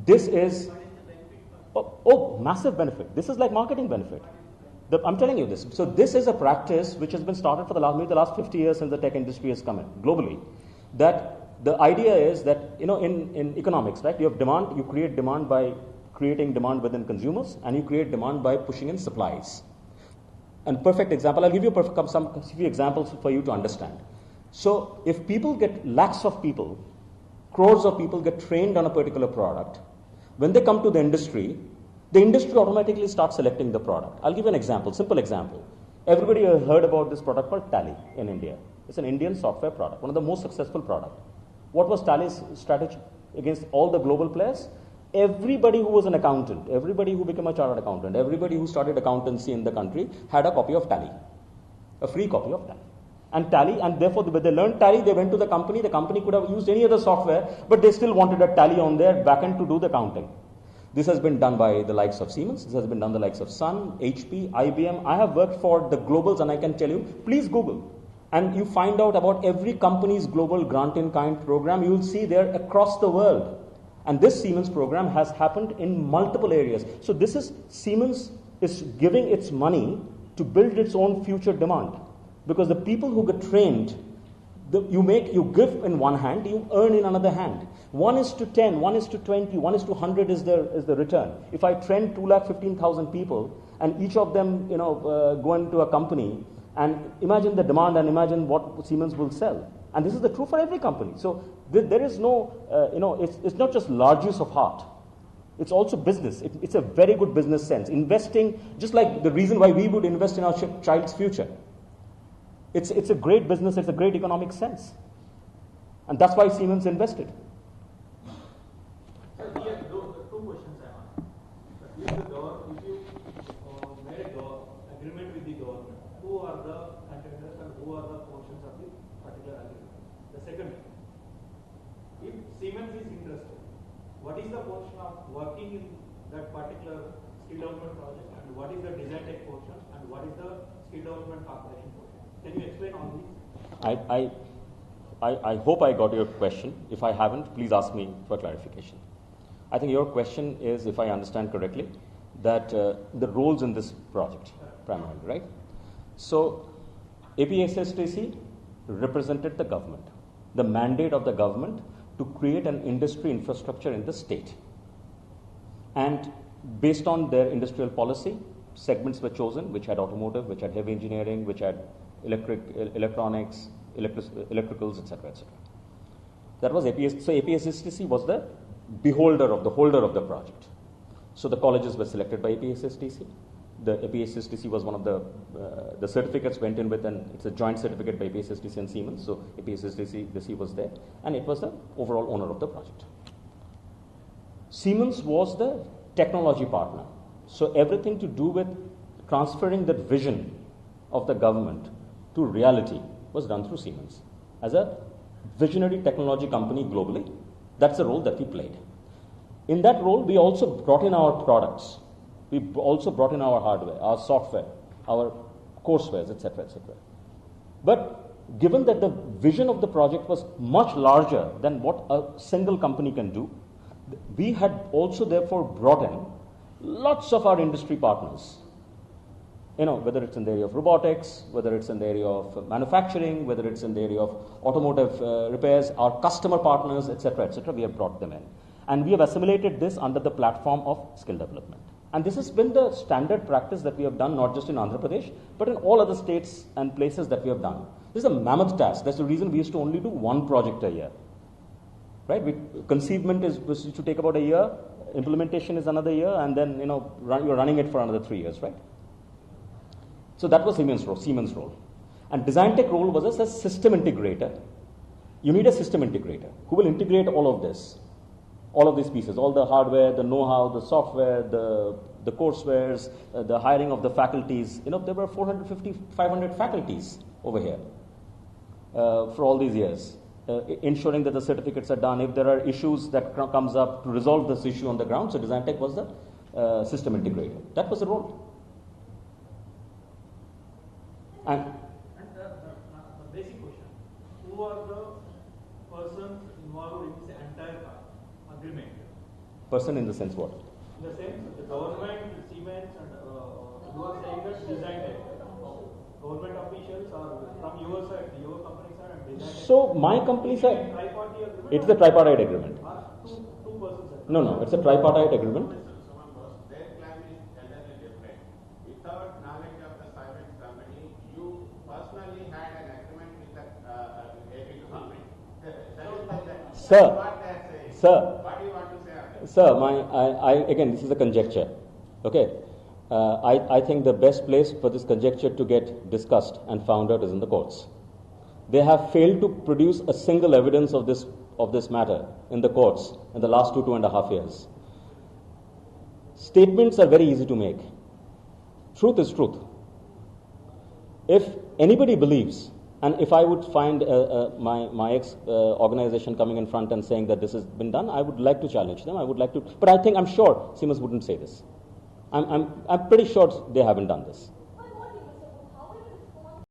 This is, massive benefit. This is like marketing benefit. I'm telling you this. So this is a practice which has been started for the last 50 years since the tech industry has come in globally. That the idea is that, in economics, right, you have demand, you create demand by creating demand within consumers, and you create demand by pushing in supplies. And perfect example, I'll give you some few examples for you to understand. So if people lakhs of people, crores of people get trained on a particular product, when they come to the industry automatically starts selecting the product. I'll give you an example, simple example. Everybody has heard about this product called Tally in India. It's an Indian software product, one of the most successful products. What was Tally's strategy against all the global players? Everybody who was an accountant, everybody who became a chartered accountant, everybody who started accountancy in the country had a copy of Tally, a free copy of Tally. And therefore, when they learned Tally, they went to the company could have used any other software, but they still wanted a Tally on their backend to do the accounting. This has been done by the likes of Siemens, this has been done by the likes of Sun, HP, IBM. I have worked for the globals, and I can tell you, please Google. And you find out about every company's global grant-in-kind program, you will see there across the world. And this Siemens program has happened in multiple areas. So this is, Siemens is giving its money to build its own future demand. Because the people who get trained, you give in one hand, you earn in another hand. 1:10, 1:20, 1:100 is the return. If I train 2,15,000 people, and each of them, go into a company, and imagine the demand and imagine what Siemens will sell. And this is the true for every company. So there is no, it's not just large use of heart. It's also business. It's a very good business sense. Investing, just like the reason why we would invest in our child's future. It's a great business, it's a great economic sense. And that's why Siemens invested. Sir, here two questions I have. If you made an agreement with the government, who are the contenders and who are the portions of the particular agreement? The second, if Siemens is interested, what is the portion of working in that particular skill development project, and what is the design tech portion, and what is the skill development corporation portion? Can you explain all these? I hope I got your question. If I haven't, please ask me for clarification. I think your question is, if I understand correctly, that the roles in this project, primarily, right? So, APSSTC represented the government, the mandate of the government to create an industry infrastructure in the state. And based on their industrial policy, segments were chosen which had automotive, which had heavy engineering, which had electronics, electricals, etc., etc. That was APS. So APSSTC was the holder of the project. So the colleges were selected by APSSTC. The APSSTC was one of the certificates went in with, and it's a joint certificate by APSSTC and Siemens. So APSSTC was there, and it was the overall owner of the project. Siemens was the technology partner. So everything to do with transferring that vision of the government to reality was done through Siemens. As a visionary technology company globally, that's the role that we played. In that role, we also brought in our products. We also brought in our hardware, our software, our coursewares, etc., etc. But given that the vision of the project was much larger than what a single company can do, we had also therefore brought in lots of our industry partners. Whether it's in the area of robotics, whether it's in the area of manufacturing, whether it's in the area of automotive repairs, our customer partners, etc., we have brought them in. And we have assimilated this under the platform of skill development. And this has been the standard practice that we have done, not just in Andhra Pradesh, but in all other states and places that we have done. This is a mammoth task. That's the reason we used to only do one project a year. Right? Conceivement was to take about a year, implementation is another year, and then you're running it for another 3 years, right? So that was Siemens' role. And design tech role was as a system integrator. You need a system integrator who will integrate all of this, all of these pieces, all the hardware, the know-how, the software, the coursewares, the hiring of the faculties. There were 450, 500 faculties over here for all these years, ensuring that the certificates are done. If there are issues that comes up, to resolve this issue on the ground, so design tech was the system integrator. That was the role. And the basic question, who are the persons involved in this entire agreement? Person in the sense what? In the sense, the government, Siemens, and you are saying that design it. Government officials are from your side, your company side, and design it. So my company side, Tripartite agreement. it's a tripartite agreement. Or two persons. No, it's a tripartite agreement. Their claim is entirely different. Without knowledge of the Siemens company, you personally had an agreement with the ABB company. Sir, What they are saying. sir, What do you want to say on that? sir, again, this is a conjecture. Okay, I think the best place for this conjecture to get discussed and found out is in the courts. They have failed to produce a single evidence of this matter in the courts in the last 2.5 years. Statements are very easy to make. Truth is truth. If anybody believes, and if I would find my ex organization coming in front and saying that this has been done, I would like to challenge them. I would like to, but I'm sure Siemens wouldn't say this. I'm pretty sure they haven't done this.